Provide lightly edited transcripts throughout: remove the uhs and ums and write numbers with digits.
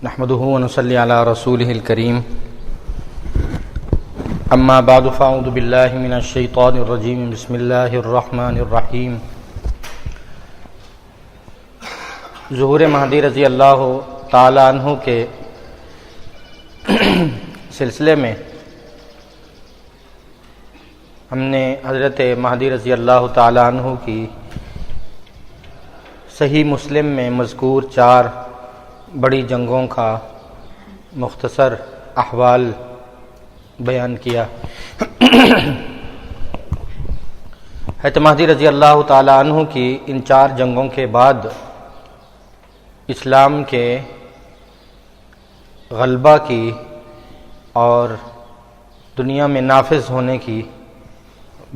نحمده ونصلي على رسوله الكريم اما بعد فاعوذ بالله من الشيطان الرجيم بسم الله الرحمن الرحيم ظہور مہدی رضی اللہ تعالی عنہ کے سلسلے میں ہم نے حضرت مہدی رضی اللہ تعالی عنہ کی صحیح مسلم میں مذکور 4 بڑی جنگوں کا مختصر احوال بیان کیا۔ حضرت مہدی رضی اللہ تعالی عنہ کی ان 4 جنگوں کے بعد اسلام کے غلبہ کی اور دنیا میں نافذ ہونے کی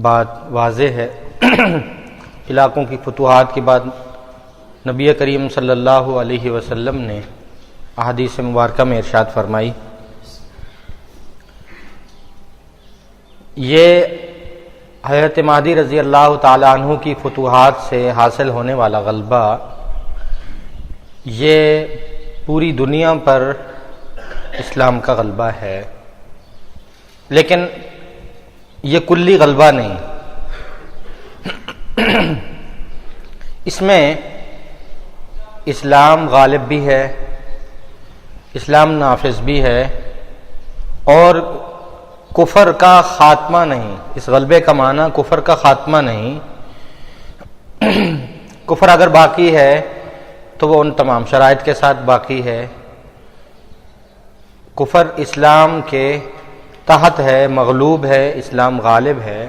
بات واضح ہے۔ علاقوں کی فتوحات کی بات نبی کریم صلی اللہ علیہ وسلم نے احادیث مبارکہ میں ارشاد فرمائی۔ یہ حضرت مہدی رضی اللہ تعالی عنہ کی فتوحات سے حاصل ہونے والا غلبہ یہ پوری دنیا پر اسلام کا غلبہ ہے، لیکن یہ کلی غلبہ نہیں۔ اس میں اسلام غالب بھی ہے، اسلام نافذ بھی ہے، اور کفر کا خاتمہ نہیں۔ اس غلبے کا معنی کفر کا خاتمہ نہیں۔ کفر اگر باقی ہے تو وہ ان تمام شرائط کے ساتھ باقی ہے۔ کفر اسلام کے تحت ہے، مغلوب ہے، اسلام غالب ہے۔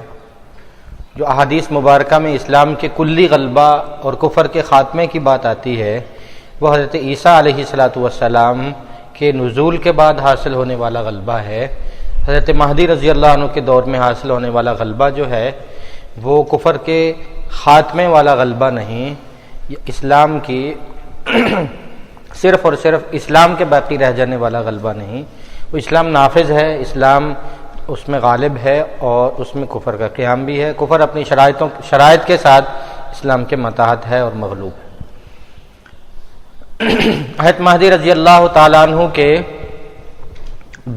جو احادیث مبارکہ میں اسلام کے کلی غلبہ اور کفر کے خاتمے کی بات آتی ہے وہ حضرت عیسیٰ علیہ السلام کے نزول کے بعد حاصل ہونے والا غلبہ ہے۔ حضرت مہدی رضی اللہ عنہ کے دور میں حاصل ہونے والا غلبہ جو ہے وہ کفر کے خاتمے والا غلبہ نہیں، اسلام کی صرف اور صرف اسلام کے باقی رہ جانے والا غلبہ نہیں، وہ اسلام نافذ ہے، اسلام اس میں غالب ہے، اور اس میں کفر کا قیام بھی ہے۔ کفر اپنی شرائط کے ساتھ اسلام کے ماتحت ہے اور مغلوب ہے۔ حضرت مہدی رضی اللہ تعالیٰ عنہ کے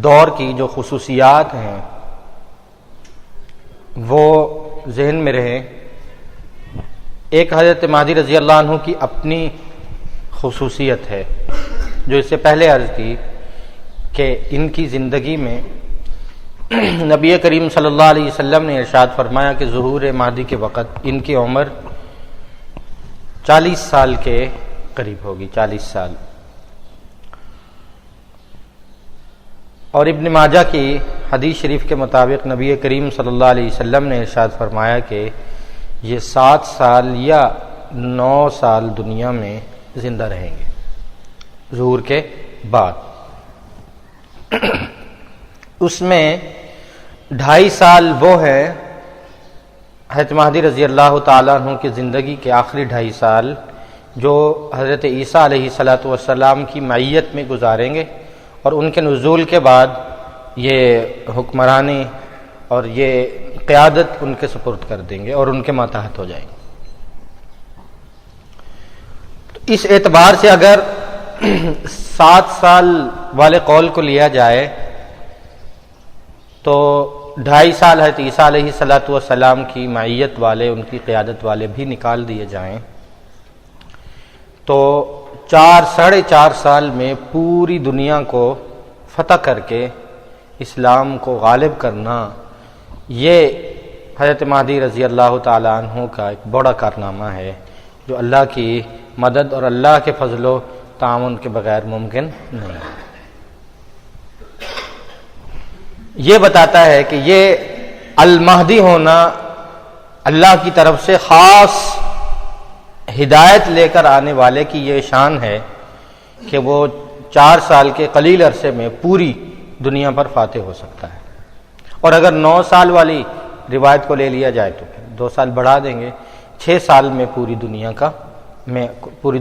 دور کی جو خصوصیات ہیں وہ ذہن میں رہیں۔ ایک حضرت مہدی رضی اللہ عنہ کی اپنی خصوصیت ہے جو اس سے پہلے عرض کی کہ ان کی زندگی میں نبی کریم صلی اللہ علیہ وسلم نے ارشاد فرمایا کہ ظہور مہدی کے وقت ان کی عمر 40 سال کے قریب ہوگی، 40 سال۔ اور ابن ماجہ کی حدیث شریف کے مطابق نبی کریم صلی اللہ علیہ وسلم نے ارشاد فرمایا کہ یہ 7 سال یا 9 سال دنیا میں زندہ رہیں گے ظہور کے بعد۔ اس میں 2.5 سال وہ ہے حضرت مہدی رضی اللہ تعالیٰ عنہ کی زندگی کے آخری 2.5 سال جو حضرت عیسیٰ علیہ السلام کی معیت میں گزاریں گے، اور ان کے نزول کے بعد یہ حکمرانی اور یہ قیادت ان کے سپرد کر دیں گے اور ان کے ماتحت ہو جائیں گے۔ تو اس اعتبار سے اگر 7 سال والے قول کو لیا جائے تو 2.5 سال حضرت عیسیٰ علیہ السلام کی معیت والے، ان کی قیادت والے بھی نکال دیے جائیں تو 4.5 سال میں پوری دنیا کو فتح کر کے اسلام کو غالب کرنا، یہ حضرت مہدی رضی اللہ تعالی عنہ کا ایک بڑا کارنامہ ہے جو اللہ کی مدد اور اللہ کے فضل و تعاون کے بغیر ممکن نہیں ہے۔ یہ بتاتا ہے کہ یہ المہدی ہونا اللہ کی طرف سے خاص ہدایت لے کر آنے والے کی یہ شان ہے کہ وہ 4 سال کے قلیل عرصے میں پوری دنیا پر فاتح ہو سکتا ہے، اور اگر 9 سال والی روایت کو لے لیا جائے تو 2 سال بڑھا دیں گے، 6 سال میں پوری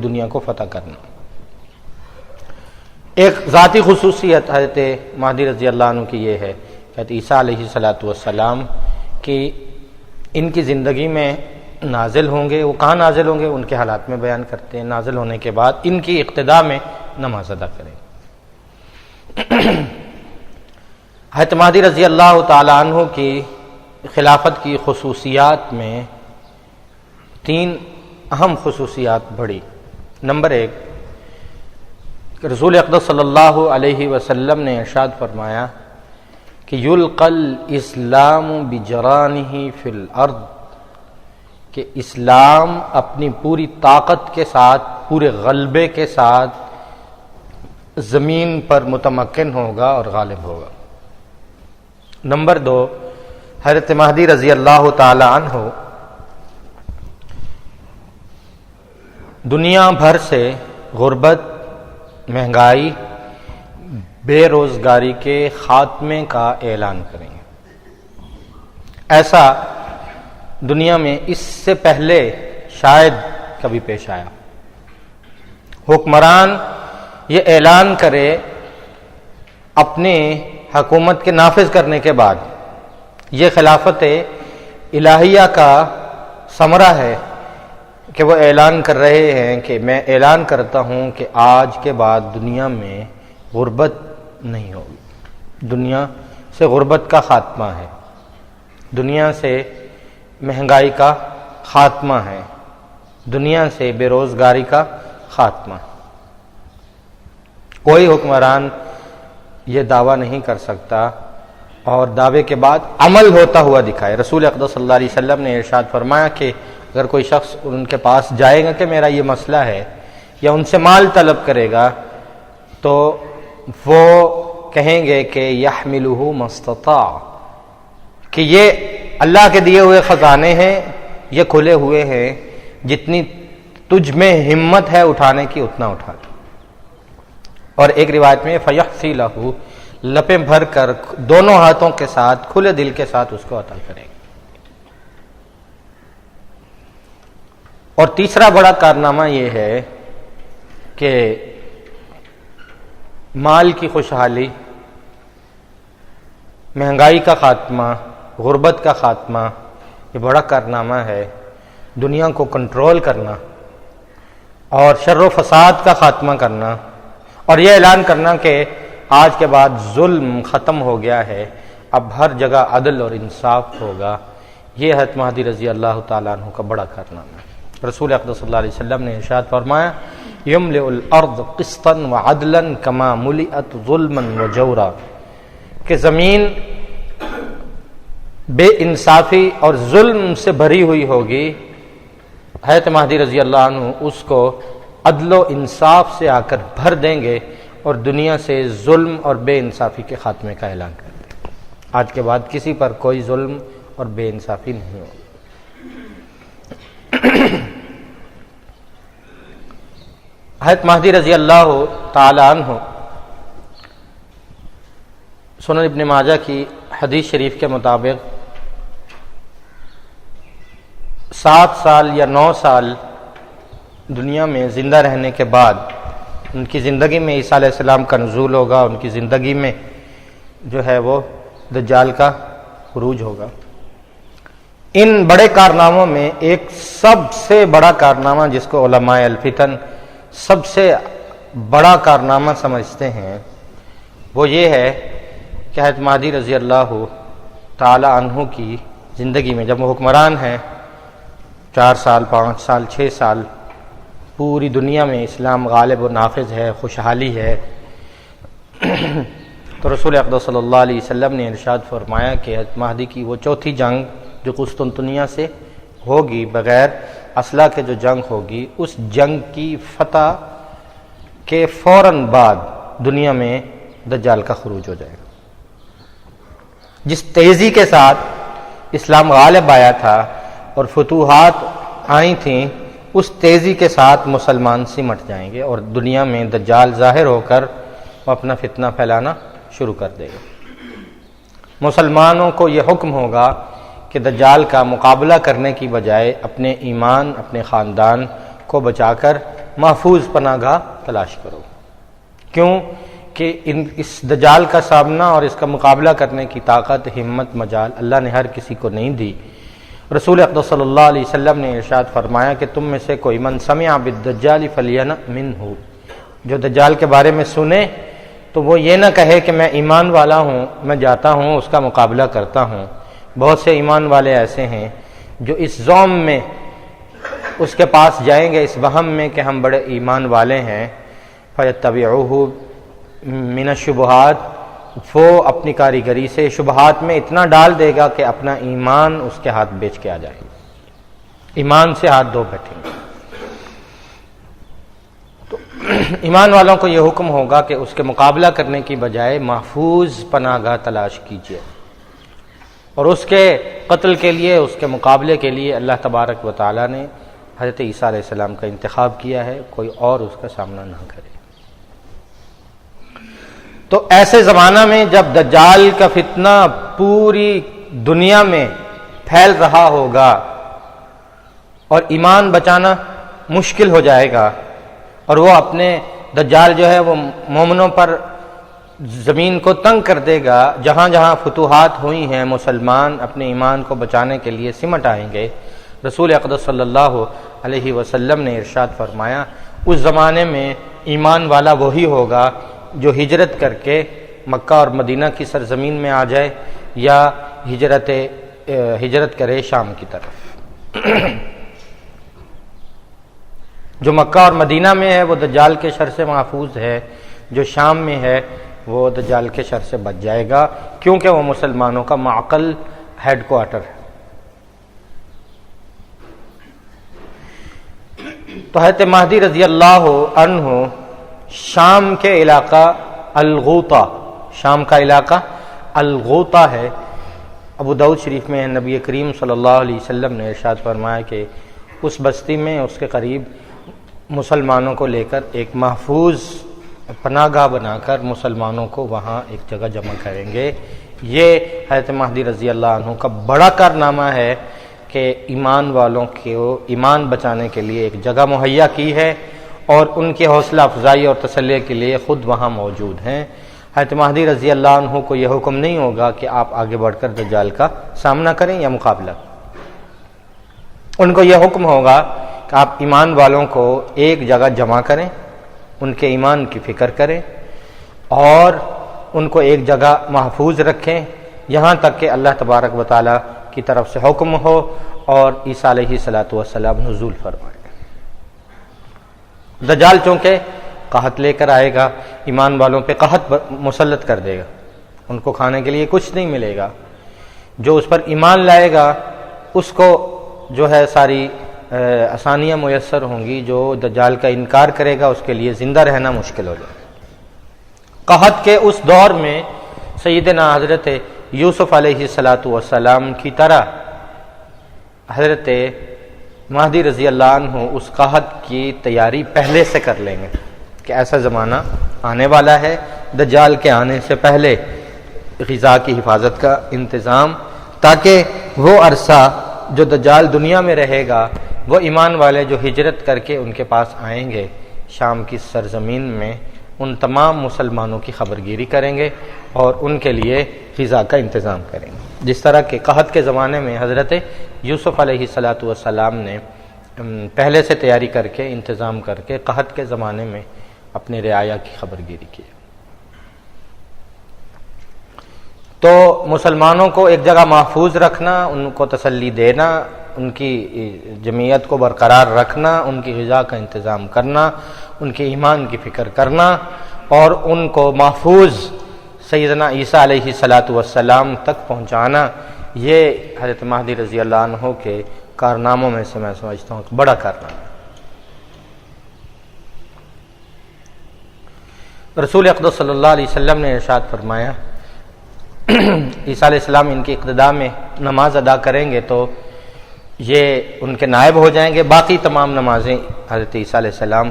دنیا کو فتح کرنا۔ ایک ذاتی خصوصیت حضرت مہدی رضی اللہ عنہ کی یہ ہے کہ حضرت عیسیٰ علیہ السلام کی ان کی زندگی میں نازل ہوں گے، وہ کہاں نازل ہوں گے ان کے حالات میں بیان کرتے ہیں۔ نازل ہونے کے بعد ان کی اقتداء میں نماز ادا کریں۔ حضرت مہدی رضی اللہ تعالیٰ عنہ کی خلافت کی خصوصیات میں 3 اہم خصوصیات بڑھی۔ نمبر 1، رسول اقدس صلی اللہ علیہ وسلم نے ارشاد فرمایا کہ یلقی الاسلام بجرانہ فی الارض، کہ اسلام اپنی پوری طاقت کے ساتھ، پورے غلبے کے ساتھ زمین پر متمکن ہوگا اور غالب ہوگا۔ نمبر 2، حضرت مہدی رضی اللہ تعالی عنہ دنیا بھر سے غربت، مہنگائی، بے روزگاری کے خاتمے کا اعلان کریں گے۔ ایسا دنیا میں اس سے پہلے شاید کبھی پیش آیا۔ حکمران یہ اعلان کرے اپنے حکومت کے نافذ کرنے کے بعد، یہ خلافت الہیہ کا ثمرہ ہے کہ وہ اعلان کر رہے ہیں کہ میں اعلان کرتا ہوں کہ آج کے بعد دنیا میں غربت نہیں ہوگی، دنیا سے غربت کا خاتمہ ہے، دنیا سے مہنگائی کا خاتمہ ہے، دنیا سے بے روزگاری کا خاتمہ ہے۔ کوئی حکمران یہ دعویٰ نہیں کر سکتا اور دعوے کے بعد عمل ہوتا ہوا دکھائے۔ رسول اقدس صلی اللہ علیہ وسلم نے ارشاد فرمایا کہ اگر کوئی شخص ان کے پاس جائے گا کہ میرا یہ مسئلہ ہے، یا ان سے مال طلب کرے گا، تو وہ کہیں گے کہ یحملہ مستطاع، کہ یہ اللہ کے دیے ہوئے خزانے ہیں، یہ کھلے ہوئے ہیں، جتنی تجھ میں ہمت ہے اٹھانے کی اتنا اٹھا لے۔ اور ایک روایت میں فیحصی لہ، لپیں بھر کر دونوں ہاتھوں کے ساتھ کھلے دل کے ساتھ اس کو عطا کرے گا۔ اور تیسرا بڑا کارنامہ یہ ہے کہ مال کی خوشحالی، مہنگائی کا خاتمہ، غربت کا خاتمہ، یہ بڑا کارنامہ ہے۔ دنیا کو کنٹرول کرنا اور شر و فساد کا خاتمہ کرنا، اور یہ اعلان کرنا کہ آج کے بعد ظلم ختم ہو گیا ہے، اب ہر جگہ عدل اور انصاف ہوگا، یہ حضرت مہدی رضی اللہ تعالیٰ عنہ کا بڑا کارنامہ ہے۔ رسول اقدس صلی اللہ علیہ وسلم نے ارشاد فرمایا یملئ الارض قسطا وعدلا کما ملئت ظلما وجورا، کہ زمین بے انصافی اور ظلم سے بھری ہوئی ہوگی، حضرت مہدی رضی اللہ عنہ اس کو عدل و انصاف سے آ کر بھر دیں گے اور دنیا سے ظلم اور بے انصافی کے خاتمے کا اعلان کر دیں گے۔ آج کے بعد کسی پر کوئی ظلم اور بے انصافی نہیں ہوگی۔ حضرت مہدی رضی اللہ تعالی عنہ، سنن ابن ماجہ کی حدیث شریف کے مطابق 7 سال یا 9 سال دنیا میں زندہ رہنے کے بعد ان کی زندگی میں عیسیٰ علیہ السلام کا نزول ہوگا، ان کی زندگی میں جو ہے وہ دجال کا خروج ہوگا۔ ان بڑے کارناموں میں ایک سب سے بڑا کارنامہ جس کو علماء الفتن سب سے بڑا کارنامہ سمجھتے ہیں، وہ یہ ہے کہ حضرت مہدی رضی اللہ تعالی عنہ کی زندگی میں جب وہ حکمران ہیں، 4 سال، 5 سال، 6 سال، پوری دنیا میں اسلام غالب و نافذ ہے، خوشحالی ہے، تو رسول اقدس صلی اللہ علیہ وسلم نے ارشاد فرمایا کہ حضرت مہدی کی وہ چوتھی جنگ جو قسطنطنیہ سے ہوگی، بغیر اسلحہ کے جو جنگ ہوگی، اس جنگ کی فتح کے فوراً بعد دنیا میں دجال کا خروج ہو جائے گا۔ جس تیزی کے ساتھ اسلام غالب آیا تھا اور فتوحات آئی تھیں، اس تیزی کے ساتھ مسلمان سمٹ جائیں گے اور دنیا میں دجال ظاہر ہو کر وہ اپنا فتنہ پھیلانا شروع کر دے گا۔ مسلمانوں کو یہ حکم ہوگا کہ دجال کا مقابلہ کرنے کی بجائے اپنے ایمان، اپنے خاندان کو بچا کر محفوظ پناہ گاہ تلاش کرو۔ کیوں کہ اس دجال کا سامنا اور اس کا مقابلہ کرنے کی طاقت، ہمت، مجال اللہ نے ہر کسی کو نہیں دی۔ رسول اقدس صلی اللہ علیہ وسلم نے ارشاد فرمایا کہ تم میں سے کوئی من سمع بالدجال فلینأ منہ، جو دجال کے بارے میں سنے تو وہ یہ نہ کہے کہ میں ایمان والا ہوں، میں جاتا ہوں اس کا مقابلہ کرتا ہوں۔ بہت سے ایمان والے ایسے ہیں جو اس زوم میں اس کے پاس جائیں گے، اس وہم میں کہ ہم بڑے ایمان والے ہیں، فَيَتَّبِعُوهُ مِنَ الشُّبُهَاتِ، وہ اپنی کاریگری سے شبہات میں اتنا ڈال دے گا کہ اپنا ایمان اس کے ہاتھ بیچ کے آ جائے گا، ایمان سے ہاتھ دھو بیٹھیں گے۔ تو ایمان والوں کو یہ حکم ہوگا کہ اس کے مقابلہ کرنے کی بجائے محفوظ پناہ گاہ تلاش کیجیے، اور اس کے قتل کے لیے، اس کے مقابلے کے لیے اللہ تبارک و تعالیٰ نے حضرت عیسیٰ علیہ السلام کا انتخاب کیا ہے، کوئی اور اس کا سامنا نہ کرے۔ تو ایسے زمانہ میں جب دجال کا فتنہ پوری دنیا میں پھیل رہا ہوگا اور ایمان بچانا مشکل ہو جائے گا، اور وہ اپنے دجال جو ہے وہ مومنوں پر زمین کو تنگ کر دے گا، جہاں جہاں فتوحات ہوئی ہیں مسلمان اپنے ایمان کو بچانے کے لیے سمٹ آئیں گے۔ رسول اقدس صلی اللہ علیہ وسلم نے ارشاد فرمایا، اس زمانے میں ایمان والا وہی ہوگا جو ہجرت کر کے مکہ اور مدینہ کی سرزمین میں آ جائے، یا ہجرت کرے شام کی طرف۔ جو مکہ اور مدینہ میں ہے وہ دجال کے شر سے محفوظ ہے، جو شام میں ہے وہ دجال کے شر سے بچ جائے گا، کیونکہ وہ مسلمانوں کا معقل ہیڈ کوارٹر ہے۔ تو حضرت مہدی رضی اللہ عنہ شام کے علاقہ الغوطہ، شام کا علاقہ الغوطہ ہے۔ ابو داؤد شریف میں نبی کریم صلی اللہ علیہ وسلم نے ارشاد فرمایا کہ اس بستی میں اس کے قریب مسلمانوں کو لے کر ایک محفوظ پناہ گاہ بنا کر مسلمانوں کو وہاں ایک جگہ جمع کریں گے۔ یہ حضرت مہدی رضی اللہ عنہ کا بڑا کارنامہ ہے کہ ایمان والوں کو ایمان بچانے کے لیے ایک جگہ مہیا کی ہے، اور ان کی حوصلہ افزائی اور تسلی کے لیے خود وہاں موجود ہیں۔ حضرت مہدی رضی اللہ عنہ کو یہ حکم نہیں ہوگا کہ آپ آگے بڑھ کر دجال کا سامنا کریں یا مقابلہ، ان کو یہ حکم ہوگا کہ آپ ایمان والوں کو ایک جگہ جمع کریں، ان کے ایمان کی فکر کریں، اور ان کو ایک جگہ محفوظ رکھیں یہاں تک کہ اللہ تبارک و تعالیٰ کی طرف سے حکم ہو اور عیسیٰ علیہ السلام نزول فرمائے۔ دجال چونکہ قحط لے کر آئے گا، ایمان والوں پہ قحط مسلط کر دے گا، ان کو کھانے کے لیے کچھ نہیں ملے گا۔ جو اس پر ایمان لائے گا اس کو جو ہے ساری آسانیاں میسر ہوں گی، جو دجال کا انکار کرے گا اس کے لیے زندہ رہنا مشکل ہو جائے گا۔ قحط کے اس دور میں سیدنا حضرت یوسف علیہ السلام کی طرح حضرت مہدی رضی اللہ عنہ اس قحط کی تیاری پہلے سے کر لیں گے کہ ایسا زمانہ آنے والا ہے، دجال کے آنے سے پہلے غذا کی حفاظت کا انتظام، تاکہ وہ عرصہ جو دجال دنیا میں رہے گا وہ ایمان والے جو ہجرت کر کے ان کے پاس آئیں گے شام کی سرزمین میں، ان تمام مسلمانوں کی خبرگیری کریں گے اور ان کے لیے غذا کا انتظام کریں گے۔ جس طرح کہ قحط کے زمانے میں حضرت یوسف علیہ السلام نے پہلے سے تیاری کر کے انتظام کر کے قحط کے زمانے میں اپنے رعایا کی خبرگیری کی۔ تو مسلمانوں کو ایک جگہ محفوظ رکھنا، ان کو تسلی دینا، ان کی جمعیت کو برقرار رکھنا، ان کی غذا کا انتظام کرنا، ان کے ایمان کی فکر کرنا، اور ان کو محفوظ سیدنا عیسیٰ علیہ السلام تک پہنچانا، یہ حضرت مہدی رضی اللہ عنہ کے کارناموں میں سے میں سمجھتا ہوں ایک بڑا کارنامہ۔ رسول اقدس صلی اللہ علیہ وسلم نے ارشاد فرمایا، عیسیٰ علیہ السلام ان کی اقتداء میں نماز ادا کریں گے تو یہ ان کے نائب ہو جائیں گے، باقی تمام نمازیں حضرت عیسیٰ علیہ السلام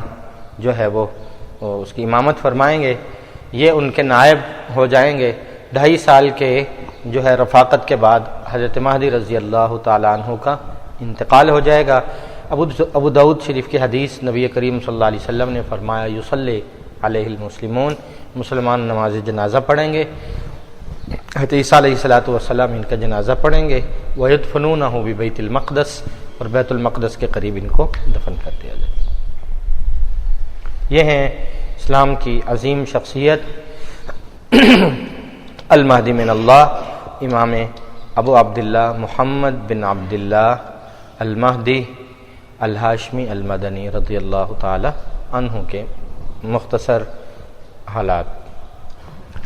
جو ہے وہ اس کی امامت فرمائیں گے، یہ ان کے نائب ہو جائیں گے۔ 2.5 سال کے جو ہے رفاقت کے بعد حضرت مہدی رضی اللہ تعالیٰ عنہ کا انتقال ہو جائے گا۔ ابو داؤد شریف کی حدیث، نبی کریم صلی اللہ علیہ وسلم نے فرمایا، یصلی علیہ المسلمون، مسلمان نماز جنازہ پڑھیں گے، حضرت عیسیٰ علیہ السلام ان کا جنازہ پڑھیں گے، وَيَدْفَنُونَهُ بِبَيْتِ الْمَقْدَسِ، اور بیت المقدس کے قریب ان کو دفن کر دیا جائے۔ یہ ہیں اسلام کی عظیم شخصیت المہدی من اللہ امام ابو عبداللہ محمد بن عبداللہ المہدی الہاشمی المدنی رضی اللہ تعالی عنہ کے مختصر حالات۔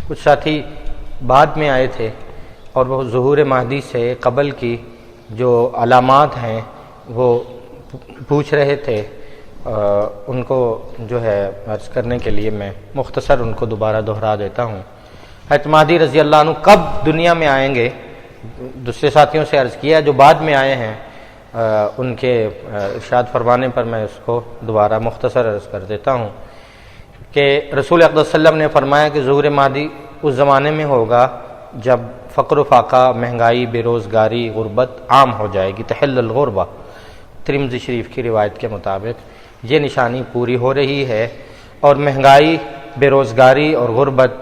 کچھ ساتھی بعد میں آئے تھے اور وہ ظہور مہدی سے قبل کی جو علامات ہیں وہ پوچھ رہے تھے، ان کو جو ہے عرض کرنے کے لیے میں مختصر ان کو دوبارہ دہرا دیتا ہوں۔ حضرت مہدی رضی اللہ عنہ کب دنیا میں آئیں گے، دوسرے ساتھیوں سے عرض کیا جو بعد میں آئے ہیں ان کے ارشاد فرمانے پر میں اس کو دوبارہ مختصر عرض کر دیتا ہوں کہ رسول اقدس صلی اللہ علیہ وسلم نے فرمایا کہ ظہور مہدی اس زمانے میں ہوگا جب فقر و فاقہ، مہنگائی، بے روزگاری، غربت عام ہو جائے گی، تحل الغربہ، ترمذی شریف کی روایت کے مطابق یہ نشانی پوری ہو رہی ہے، اور مہنگائی، بے روزگاری اور غربت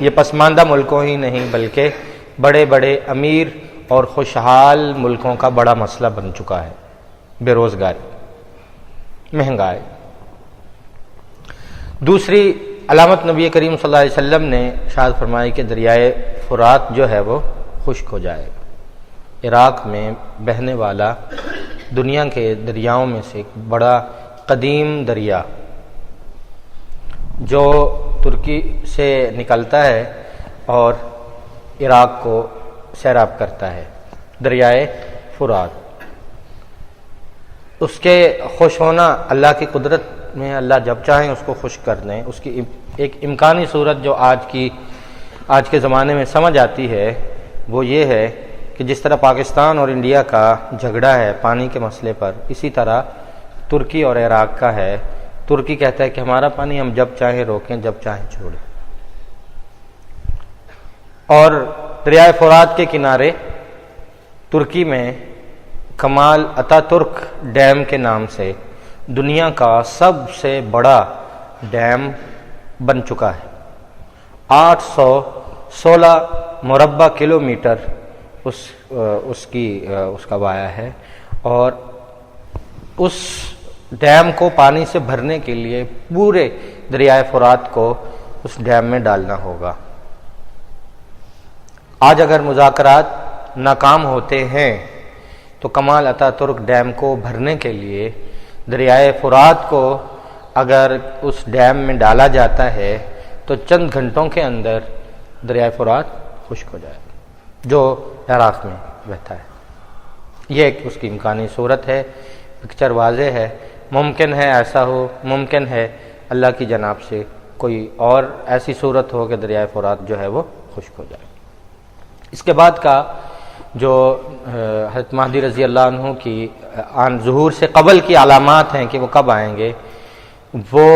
یہ پسماندہ ملکوں ہی نہیں بلکہ بڑے بڑے امیر اور خوشحال ملکوں کا بڑا مسئلہ بن چکا ہے۔ بے روزگاری، مہنگائی۔ دوسری علامت نبی کریم صلی اللہ علیہ وسلم نے ارشاد فرمائی کہ دریائے فرات جو ہے وہ خشک ہو جائے گا۔ عراق میں بہنے والا دنیا کے دریاؤں میں سے ایک بڑا قدیم دریا جو ترکی سے نکلتا ہے اور عراق کو سیراب کرتا ہے، دریائے فرات۔ اس کے خوش ہونا اللہ کی قدرت میں، اللہ جب چاہیں اس کو خشک کر دیں۔ اس کی ایک امکانی صورت جو آج کے زمانے میں سمجھ آتی ہے وہ یہ ہے کہ جس طرح پاکستان اور انڈیا کا جھگڑا ہے پانی کے مسئلے پر، اسی طرح ترکی اور عراق کا ہے۔ ترکی کہتا ہے کہ ہمارا پانی ہم جب چاہیں روکیں، جب چاہیں چھوڑیں۔ اور دریائے فرات کے کنارے ترکی میں کمال اتا ترک ڈیم کے نام سے دنیا کا سب سے بڑا ڈیم بن چکا ہے۔ 816 مربع کلومیٹر اس کا وایا ہے، اور اس ڈیم کو پانی سے بھرنے کے لیے پورے دریائے فرات کو اس ڈیم میں ڈالنا ہوگا۔ آج اگر مذاکرات ناکام ہوتے ہیں تو کمال اتا ترک ڈیم کو بھرنے کے لیے دریائے فرات کو اگر اس ڈیم میں ڈالا جاتا ہے تو چند گھنٹوں کے اندر دریائے فرات خشک ہو جائے جو عراق میں بہتا ہے۔ یہ ایک اس کی امکانی صورت ہے، پکچر واضح ہے۔ ممکن ہے ایسا ہو، ممکن ہے اللہ کی جناب سے کوئی اور ایسی صورت ہو کہ دریائے فرات جو ہے وہ خشک ہو جائے۔ اس کے بعد کا جو حضرت مہدی رضی اللہ عنہ کی ظہور سے قبل کی علامات ہیں کہ وہ کب آئیں گے، وہ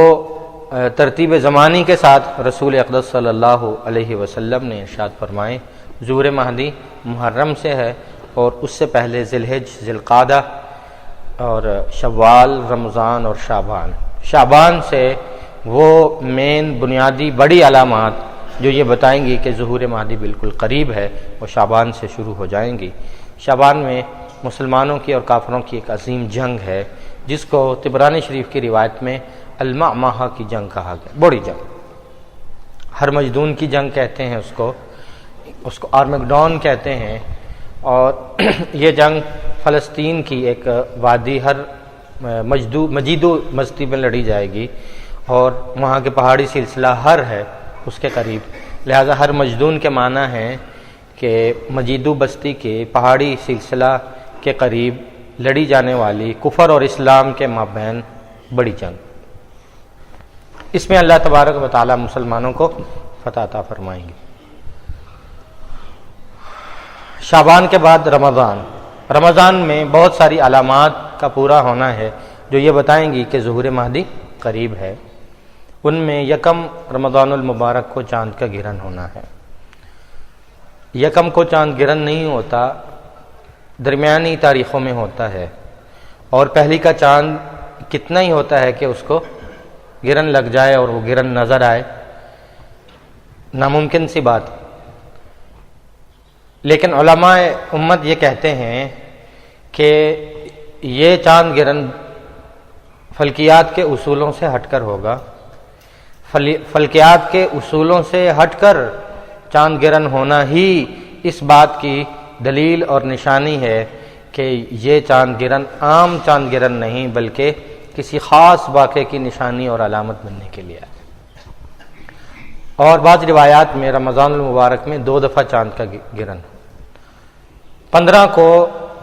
ترتیب زمانی کے ساتھ رسول اقدس صلی اللہ علیہ وسلم نے ارشاد فرمائے۔ ظہور مہدی محرم سے ہے، اور اس سے پہلے ذی الحج، ذی القعدہ اور شوال، رمضان اور شعبان سے وہ مین بنیادی بڑی علامات جو یہ بتائیں گی کہ ظہور مہدی بالکل قریب ہے، وہ شعبان سے شروع ہو جائیں گی۔ شعبان میں مسلمانوں کی اور کافروں کی ایک عظیم جنگ ہے جس کو طبرانی شریف کی روایت میں المعمہہ کی جنگ کہا گیا، بڑی جنگ، ہرمجدون کی جنگ کہتے ہیں اس کو آرمگڈون کہتے ہیں۔ اور یہ جنگ فلسطین کی ایک وادی مجیدو مستی میں لڑی جائے گی، اور وہاں کے پہاڑی سلسلہ ہر ہے اس کے قریب، لہذا ہر مجدون کے معنی ہے کہ مجیدو بستی کے پہاڑی سلسلہ کے قریب لڑی جانے والی کفر اور اسلام کے مابین بڑی جنگ۔ اس میں اللہ تبارک و تعالی مسلمانوں کو فتح عطا فرمائیں گے۔ شعبان کے بعد رمضان میں بہت ساری علامات کا پورا ہونا ہے جو یہ بتائیں گی کہ ظہور مہدی قریب ہے۔ ان میں یکم رمضان المبارک کو چاند کا گرہن ہونا ہے۔ یکم کو چاند گرہن نہیں ہوتا، درمیانی تاریخوں میں ہوتا ہے، اور پہلی کا چاند کتنا ہی ہوتا ہے کہ اس کو گرہن لگ جائے اور وہ گرہن نظر آئے، ناممکن سی بات۔ لیکن علماء امت یہ کہتے ہیں کہ یہ چاند گرہن فلکیات کے اصولوں سے ہٹ کر ہوگا۔ فلکیات کے اصولوں سے ہٹ کر چاند گرہن ہونا ہی اس بات کی دلیل اور نشانی ہے کہ یہ چاند گرہن عام چاند گرہن نہیں بلکہ کسی خاص واقعے کی نشانی اور علامت بننے کے لیے ہے۔ اور بعض روایات میں رمضان المبارک میں 2 دفعہ چاند کا گرہن، 15 کو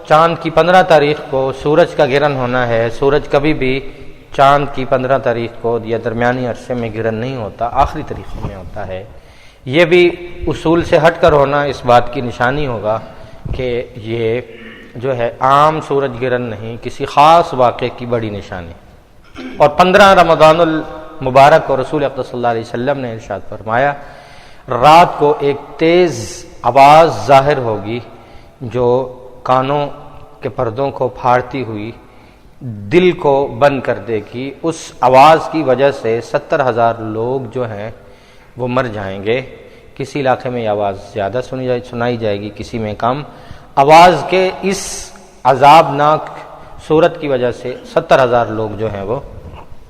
چاند کی 15 تاریخ کو سورج کا گرہن ہونا ہے۔ سورج کبھی بھی چاند کی 15 تاریخ کو یا درمیانی عرصے میں گرہن نہیں ہوتا، آخری تاریخ میں ہوتا ہے۔ یہ بھی اصول سے ہٹ کر ہونا اس بات کی نشانی ہوگا کہ یہ جو ہے عام سورج گرہن نہیں، کسی خاص واقعے کی بڑی نشانی۔ اور 15 رمضان المبارک کو رسول اقدس صلی اللہ علیہ وسلم نے ارشاد فرمایا، رات کو ایک تیز آواز ظاہر ہوگی جو کانوں کے پردوں کو پھاڑتی ہوئی دل کو بند کر دے گی۔ اس آواز کی وجہ سے 70,000 لوگ جو ہیں وہ مر جائیں گے۔ کسی علاقے میں یہ آواز زیادہ سنائی جائے گی، کسی میں کم۔ آواز کے اس عذابناک صورت کی وجہ سے 70,000 لوگ جو ہیں وہ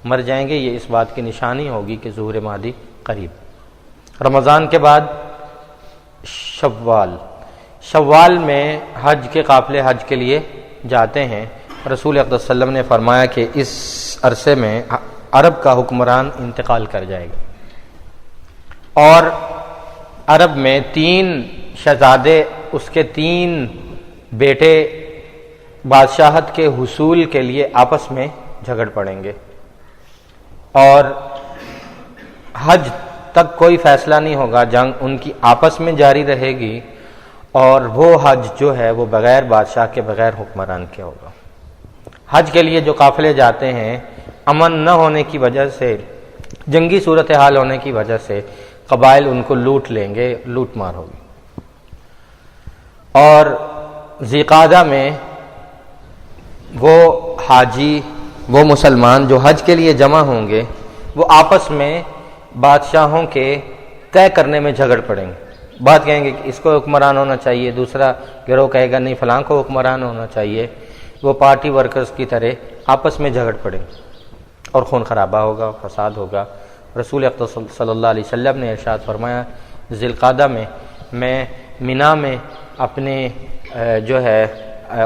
مر جائیں گے۔ یہ اس بات کی نشانی ہوگی کہ ظہور مہدی قریب۔ رمضان کے بعد شوال میں حج کے قافلے حج کے لیے جاتے ہیں۔ رسول اقدس صلی اللہ علیہ وسلم نے فرمایا کہ اس عرصے میں عرب کا حکمران انتقال کر جائے گا، اور عرب میں 3 شہزادے، اس کے 3 بیٹے بادشاہت کے حصول کے لیے آپس میں جھگڑ پڑیں گے، اور حج تک کوئی فیصلہ نہیں ہوگا، جنگ ان کی آپس میں جاری رہے گی، اور وہ حج جو ہے وہ بغیر بادشاہ کے، بغیر حکمران کے ہوگا۔ حج کے لیے جو قافلے جاتے ہیں، امن نہ ہونے کی وجہ سے، جنگی صورتحال ہونے کی وجہ سے قبائل ان کو لوٹ لیں گے، لوٹ مار ہوگی۔ اور ذی قعدہ میں وہ حاجی، وہ مسلمان جو حج کے لیے جمع ہوں گے، وہ آپس میں بادشاہوں کے طے کرنے میں جھگڑ پڑیں گے۔ بات کہیں گے کہ اس کو حکمران ہونا چاہیے، دوسرا گروہ کہے گا نہیں فلاں کو حکمران ہونا چاہیے۔ وہ پارٹی ورکرز کی طرح آپس میں جھگڑ پڑیں گے اور خون خرابہ ہوگا، فساد ہوگا۔ رسول اقدس صلی اللہ علیہ وسلم نے ارشاد فرمایا، ذی القعدہ میں میں منا میں اپنے جو ہے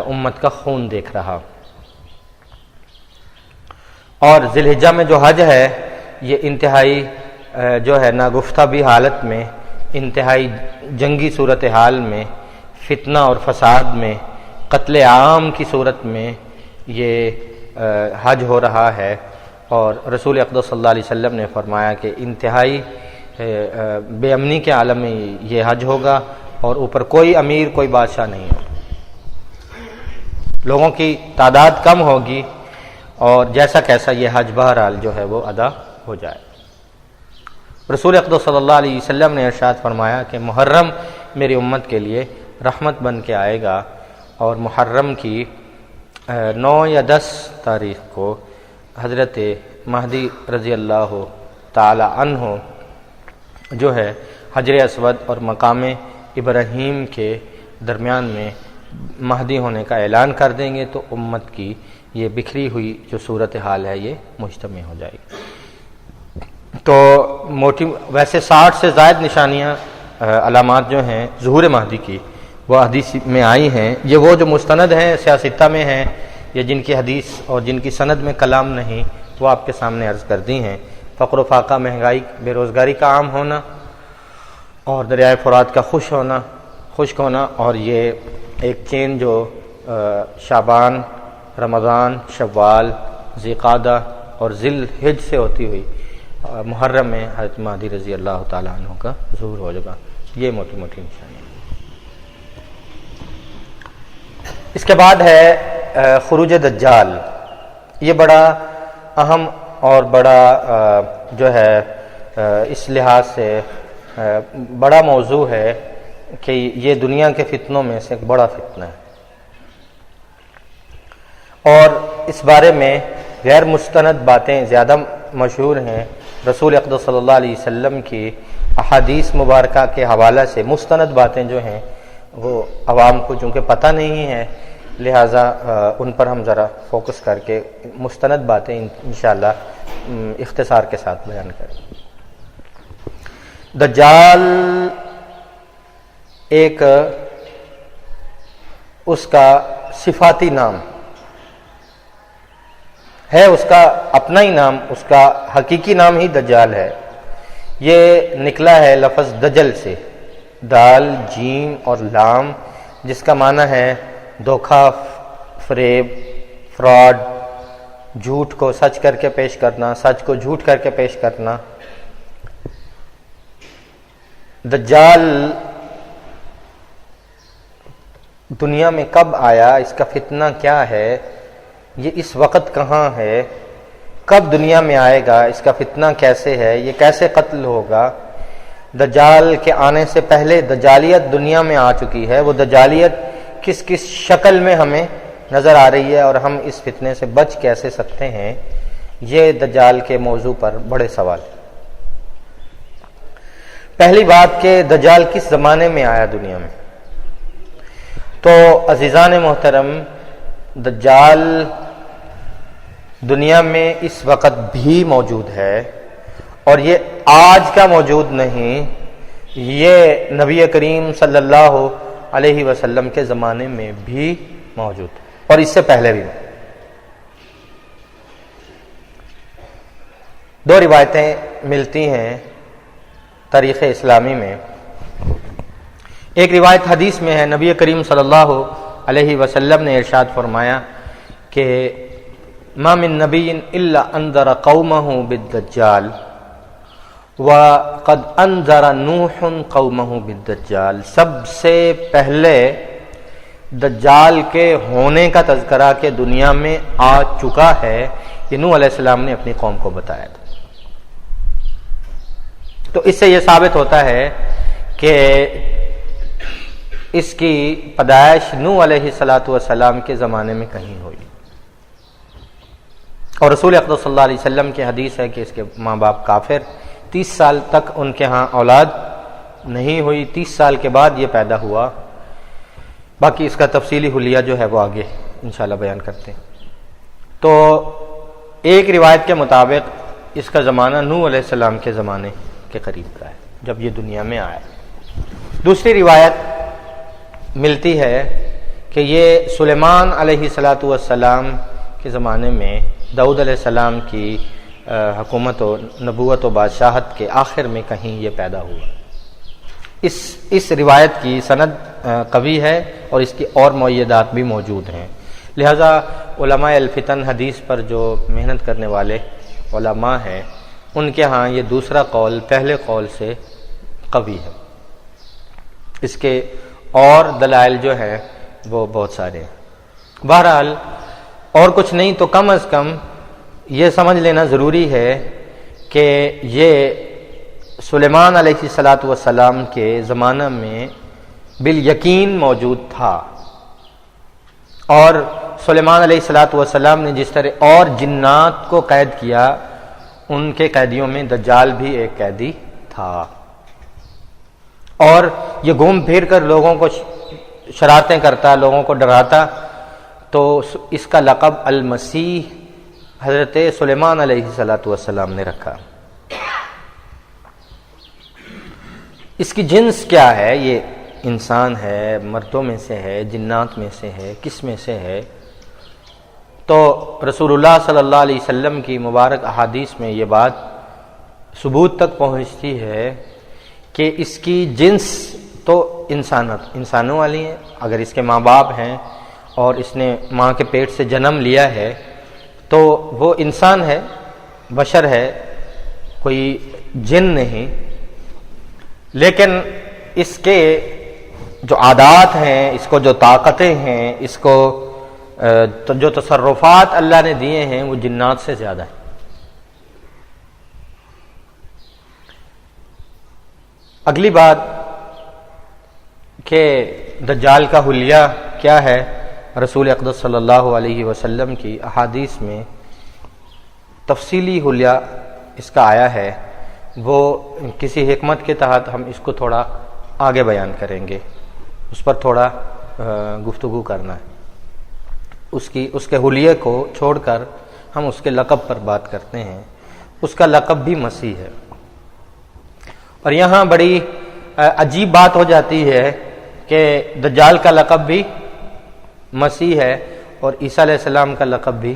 امت کا خون دیکھ رہا، اور ذی الحجہ میں جو حج ہے یہ انتہائی جو ہے ناگفتہ بھی حالت میں، انتہائی جنگی صورتحال میں، فتنہ اور فساد میں، قتل عام کی صورت میں یہ حج ہو رہا ہے۔ اور رسول اقدس صلی اللہ علیہ وسلم نے فرمایا کہ انتہائی بے امنی کے عالم میں یہ حج ہوگا، اور اوپر کوئی امیر، کوئی بادشاہ نہیں ہوگا، لوگوں کی تعداد کم ہوگی، اور جیسا کیسا یہ حج بہرحال جو ہے وہ ادا ہو جائے۔ رسول اقدس صلی اللہ علیہ وسلم نے ارشاد فرمایا کہ محرم میری امت کے لیے رحمت بن کے آئے گا، اور محرم کی 9 یا 10 تاریخ کو حضرت مہدی رضی اللہ تعالی عنہ جو ہے حجر اسود اور مقام ابراہیم کے درمیان میں مہدی ہونے کا اعلان کر دیں گے، تو امت کی یہ بکھری ہوئی جو صورتحال ہے یہ مجتمع ہو جائے گی۔ تو موٹی ویسے 60 سے زائد نشانیاں، علامات جو ہیں ظہور مہدی کی وہ حدیث میں آئی ہیں۔ یہ وہ جو مستند ہیں، سیاستہ میں ہیں، یا جن کی حدیث اور جن کی سند میں کلام نہیں، وہ آپ کے سامنے عرض کر دی ہیں۔ فقر و فاقہ، مہنگائی، بے روزگاری کا عام ہونا، اور دریائے فرات کا خشک ہونا، اور یہ ایک چین جو شعبان، رمضان، شوال، ذی قعدہ اور ذی الحجہ سے ہوتی ہوئی محرم میں حضرت مہدی رضی اللہ تعالیٰ عنہ کا ظہور ہو جائے گا۔ یہ موٹی موٹی نشانی۔ اس کے بعد ہے خروج دجال۔ یہ بڑا اہم اور بڑا جو ہے اس لحاظ سے بڑا موضوع ہے کہ یہ دنیا کے فتنوں میں سے ایک بڑا فتنہ ہے، اور اس بارے میں غیر مستند باتیں زیادہ مشہور ہیں۔ رسول اقدس صلی اللہ علیہ وسلم کی احادیث مبارکہ کے حوالے سے مستند باتیں جو ہیں وہ عوام کو چونکہ پتہ نہیں ہے، لہٰذا ان پر ہم ذرا فوکس کر کے مستند باتیں انشاءاللہ اختصار کے ساتھ بیان کریں۔ دجال ایک اس کا صفاتی نام ہے، اس کا اپنا ہی نام، اس کا حقیقی نام ہی دجال ہے۔ یہ نکلا ہے لفظ دجل سے، دال جیم اور لام، جس کا معنی ہے دھوکہ، فریب، فراڈ، جھوٹ کو سچ کر کے پیش کرنا، سچ کو جھوٹ کر کے پیش کرنا۔ دجال دنیا میں کب آیا، اس کا فتنہ کیا ہے، یہ اس وقت کہاں ہے، کب دنیا میں آئے گا، اس کا فتنہ کیسے ہے، یہ کیسے قتل ہوگا۔ دجال کے آنے سے پہلے دجالیت دنیا میں آ چکی ہے، وہ دجالیت کس کس شکل میں ہمیں نظر آ رہی ہے اور ہم اس فتنے سے بچ کیسے سکتے ہیں، یہ دجال کے موضوع پر بڑے سوال ہیں۔ پہلی بات کہ دجال کس زمانے میں آیا دنیا میں، تو عزیزان محترم، دجال دنیا میں اس وقت بھی موجود ہے، اور یہ آج کا موجود نہیں، یہ نبی کریم صلی اللہ علیہ وسلم کے زمانے میں بھی موجود ہے، اور اس سے پہلے بھی۔ دو روایتیں ملتی ہیں تاریخ اسلامی میں۔ ایک روایت حدیث میں ہے، نبی کریم صلی اللہ علیہ وسلم نے ارشاد فرمایا کہ ما من نبی الا انذر قومہ بالدجال وقد انذر نوح قومہ بالدجال۔ سب سے پہلے دجال کے ہونے کا تذکرہ کہ دنیا میں آ چکا ہے، یہ نوح علیہ السلام نے اپنی قوم کو بتایا تھا۔ تو اس سے یہ ثابت ہوتا ہے کہ اس کی پیدائش نوح علیہ السلام کے زمانے میں کہیں ہوئی، اور رسول اقدس صلی اللہ علیہ وسلم کی حدیث ہے کہ اس کے ماں باپ کافر، 30 سال تک ان کے ہاں اولاد نہیں ہوئی، 30 سال کے بعد یہ پیدا ہوا۔ باقی اس کا تفصیلی حلیہ جو ہے وہ آگے انشاءاللہ بیان کرتے ہیں۔ تو ایک روایت کے مطابق اس کا زمانہ نوح علیہ السلام کے زمانے کے قریب کا ہے، جب یہ دنیا میں آیا۔ دوسری روایت ملتی ہے کہ یہ سلیمان علیہ السلام کے زمانے میں داؤد علیہ السلام کی حکومت و نبوت و بادشاہت کے آخر میں کہیں یہ پیدا ہوا۔ اس روایت کی سند قوی ہے اور اس کی اور مؤیدات بھی موجود ہیں، لہذا علماء الفتن حدیث پر جو محنت کرنے والے علماء ہیں ان کے ہاں یہ دوسرا قول پہلے قول سے قوی ہے۔ اس کے اور دلائل جو ہے وہ بہت سارے ہیں۔ بہرحال اور کچھ نہیں تو کم از کم یہ سمجھ لینا ضروری ہے کہ یہ سلیمان علیہ السلام کے زمانہ میں بالیقین موجود تھا، اور سلیمان علیہ السلام نے جس طرح اور جنات کو قید کیا، ان کے قیدیوں میں دجال بھی ایک قیدی تھا، اور یہ گھوم پھر کر لوگوں کو شرارتیں کرتا، لوگوں کو ڈراتا، تو اس کا لقب المسیح حضرت سلیمان علیہ السلام نے رکھا۔ اس کی جنس کیا ہے، یہ انسان ہے، مردوں میں سے ہے، جنات میں سے ہے، کس میں سے ہے؟ تو رسول اللہ صلی اللہ علیہ وسلم کی مبارک احادیث میں یہ بات ثبوت تک پہنچتی ہے کہ اس کی جنس تو انسانوں والی ہے۔ اگر اس کے ماں باپ ہیں اور اس نے ماں کے پیٹ سے جنم لیا ہے تو وہ انسان ہے، بشر ہے، کوئی جن نہیں، لیکن اس کے جو عادات ہیں، اس کو جو طاقتیں ہیں، اس کو جو تصرفات اللہ نے دیے ہیں وہ جنات سے زیادہ ہیں۔ اگلی بات کہ دجال کا حلیہ کیا ہے، رسول اقدس صلی اللہ علیہ وسلم کی احادیث میں تفصیلی حلیہ اس کا آیا ہے، وہ کسی حکمت کے تحت ہم اس کو تھوڑا آگے بیان کریں گے، اس پر تھوڑا گفتگو کرنا ہے۔ اس کے حلیے کو چھوڑ کر ہم اس کے لقب پر بات کرتے ہیں۔ اس کا لقب بھی مسیح ہے، اور یہاں بڑی عجیب بات ہو جاتی ہے کہ دجال کا لقب بھی مسیح ہے اور عیسیٰ علیہ السلام کا لقب بھی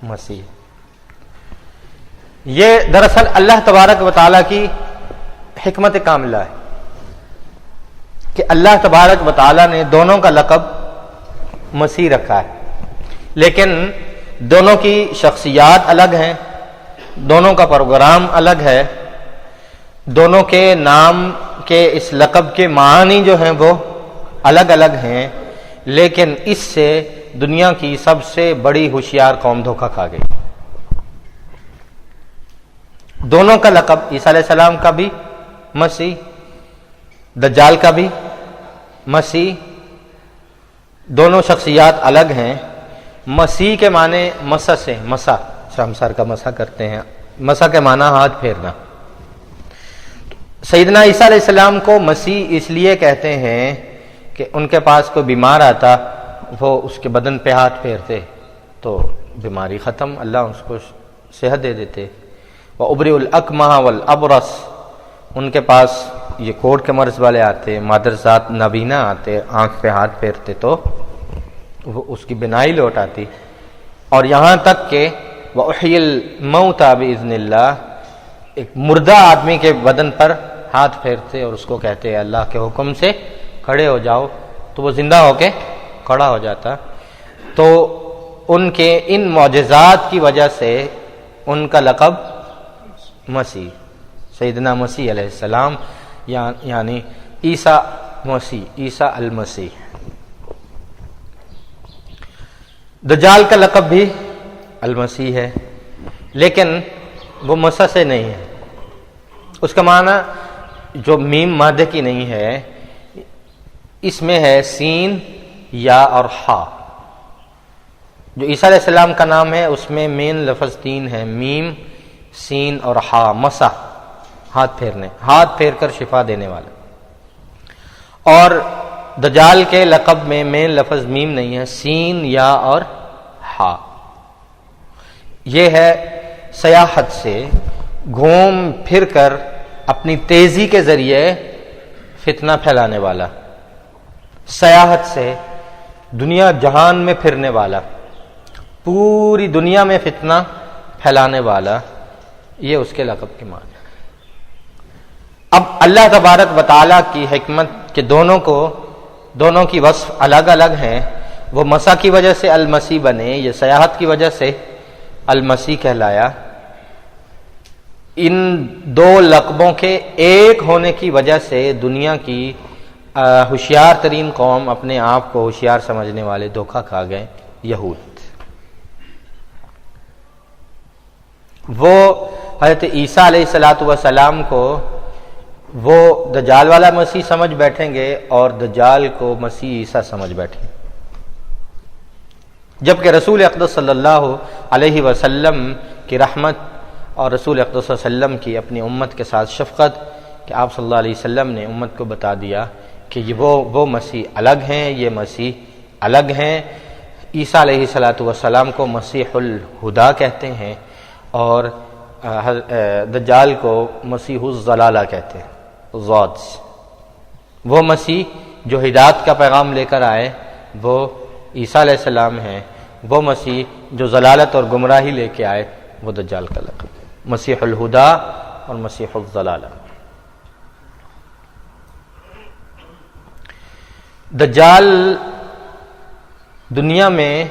مسیح ہے۔ یہ دراصل اللہ تبارک و تعالیٰ کی حکمت کاملہ ہے کہ اللہ تبارک و تعالیٰ نے دونوں کا لقب مسیح رکھا ہے، لیکن دونوں کی شخصیات الگ ہیں، دونوں کا پروگرام الگ ہے، دونوں کے نام کے اس لقب کے معانی جو ہیں وہ الگ الگ ہیں، لیکن اس سے دنیا کی سب سے بڑی ہوشیار قوم دھوکہ کھا گئی۔ دونوں کا لقب عیسیٰ علیہ السلام کا بھی مسیح، دجال کا بھی مسیح، دونوں شخصیات الگ ہیں۔ مسیح کے معنی مسا سے، مسا ہم سر کا مسا کرتے ہیں، مسا کے معنی ہاتھ پھیرنا۔ سیدنا عیسیٰ علیہ السلام کو مسیح اس لیے کہتے ہیں کہ ان کے پاس کوئی بیمار آتا، وہ اس کے بدن پہ ہاتھ پھیرتے تو بیماری ختم، اللہ اس کو صحت دے دیتے۔ وَأُبْرِئُ الْأَكْمَحَ وَالْأَبْرَصَ، ان کے پاس یہ کوڑ کے مرض والے آتے، مادرزاد نابینا آتے، آنکھ پہ ہاتھ پھیرتے تو وہ اس کی بینائی لوٹ آتی۔ اور یہاں تک کہ وَأُحْيِي الْمَوْتَى بِإِذْنِ اللَّهِ، ایک مردہ آدمی کے بدن پر ہاتھ پھیرتے اور اس کو کہتے اللہ کے حکم سے کھڑے ہو جاؤ، تو وہ زندہ ہو کے کھڑا ہو جاتا۔ تو ان کے ان معجزات کی وجہ سے ان کا لقب مسیح، سیدنا مسیح علیہ السلام، یعنی عیسیٰ مسیح، عیسیٰ المسیح۔ دجال کا لقب بھی المسیح ہے، لیکن وہ مسیح سے نہیں ہے، اس کا معنی جو میم مادے کی نہیں ہے، اس میں ہے سین یا اور ہا۔ جو عیسیٰ علیہ السلام کا نام ہے اس میں مین لفظ تین ہے، میم، سین اور ہا، مسا، ہاتھ پھیرنے، ہاتھ پھیر کر شفا دینے والا۔ اور دجال کے لقب میں مین لفظ میم نہیں ہے، سین یا اور ہا۔ یہ ہے سیاحت سے گھوم پھر کر اپنی تیزی کے ذریعے فتنہ پھیلانے والا، سیاحت سے دنیا جہان میں پھرنے والا، پوری دنیا میں فتنہ پھیلانے والا، یہ اس کے لقب کے معنی۔ اب اللہ تبارک و تعالیٰ کی حکمت کہ دونوں کی وصف الگ الگ ہیں، وہ مسیح کی وجہ سے المسیح بنے، یہ سیاحت کی وجہ سے المسیح کہلایا۔ ان دو لقبوں کے ایک ہونے کی وجہ سے دنیا کی ہوشیار ترین قوم، اپنے آپ کو ہوشیار سمجھنے والے، دھوکہ کھا گئے، یہود۔ وہ حضرت عیسیٰ علیہ السلام کو وہ دجال والا مسیح سمجھ بیٹھیں گے اور دجال کو مسیح عیسیٰ سمجھ بیٹھیں گے، جبکہ رسول اقدس صلی اللہ علیہ وسلم کی رحمت اور رسول اقدس صلی اللہ علیہ وسلم کی اپنی امت کے ساتھ شفقت کہ آپ صلی اللہ علیہ وسلم نے امت کو بتا دیا کہ یہ وہ مسیح الگ ہیں، یہ مسیح الگ ہیں۔ عیسیٰ علیہ السلام کو مسیح الہدا کہتے ہیں اور دجال کو مسیح الضلالہ کہتے ہیں، ضادس۔ وہ مسیح جو ہدایت کا پیغام لے کر آئے وہ عیسیٰ علیہ السلام ہیں، وہ مسیح جو ضلالت اور گمراہی لے کے آئے وہ دجال کا لقب ہے، مسیح الہدا اور مسیح الضلالہ۔ دجال دنیا میں